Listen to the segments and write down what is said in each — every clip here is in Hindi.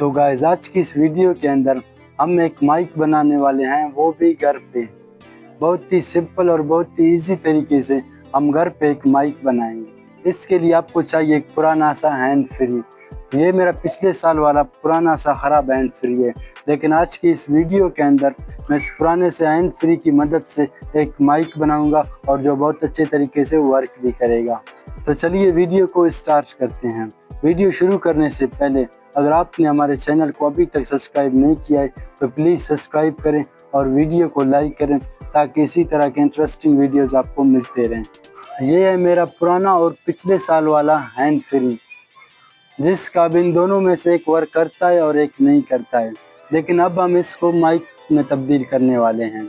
तो गाइस आज की इस वीडियो के अंदर हम एक माइक बनाने वाले हैं, वो भी घर पे। बहुत ही सिंपल और बहुत ही इजी तरीके से हम घर पे एक माइक बनाएंगे। इसके लिए आपको चाहिए एक पुराना सा हैंड फ्री। ये मेरा पिछले साल वाला पुराना सा खराब हैंड फ्री है, लेकिन आज की इस वीडियो के अंदर मैं इस पुराने से हैंड फ्री की मदद से एक माइक बनाऊंगा और जो बहुत अच्छे तरीके से वर्क भी करेगा। तो चलिए वीडियो को स्टार्ट करते हैं। वीडियो शुरू करने से पहले अगर आपने हमारे चैनल को अभी तक सब्सक्राइब नहीं किया है तो प्लीज़ सब्सक्राइब करें और वीडियो को लाइक करें ताकि इसी तरह के इंटरेस्टिंग वीडियोस आपको मिलते रहें। ये है मेरा पुराना और पिछले साल वाला हैंड फ्री, जिसका अब इन दोनों में से एक वर्क करता है और एक नहीं करता है, लेकिन अब हम इसको माइक में तब्दील करने वाले हैं।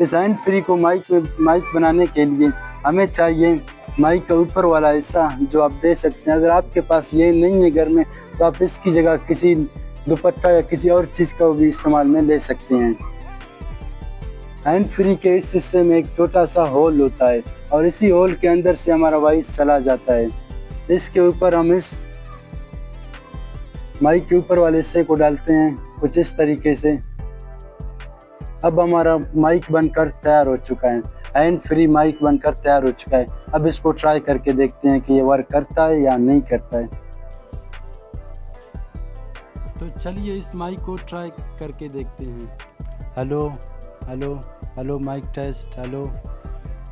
इस हैंड फ्री को माइक बनाने के लिए हमें चाहिए माइक का ऊपर वाला हिस्सा, जो आप दे सकते हैं। अगर आपके पास ये नहीं है घर में तो आप इसकी जगह किसी दुपट्टा या किसी और चीज़ का भी इस्तेमाल में ले सकते हैं। हैंड फ्री के इस हिस्से में एक छोटा सा होल होता है और इसी होल के अंदर से हमारा वॉइस चला जाता है। इसके ऊपर हम इस माइक के ऊपर वाले हिस्से को डालते हैं कुछ इस तरीके से। अब हमारा माइक बनकर तैयार हो चुका है, हैंड फ्री माइक बनकर तैयार हो चुका है। अब इसको ट्राई करके देखते हैं कि ये वर्क करता है या नहीं करता है। तो चलिए इस माइक को ट्राई करके देखते हैं। Hello hello hello, mic test, hello.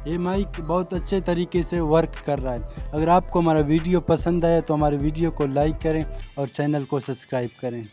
ये माइक बहुत अच्छे तरीके से वर्क कर रहा है। अगर आपको हमारा वीडियो पसंद आया तो हमारे वीडियो को लाइक करें और चैनल को सब्सक्राइब करें।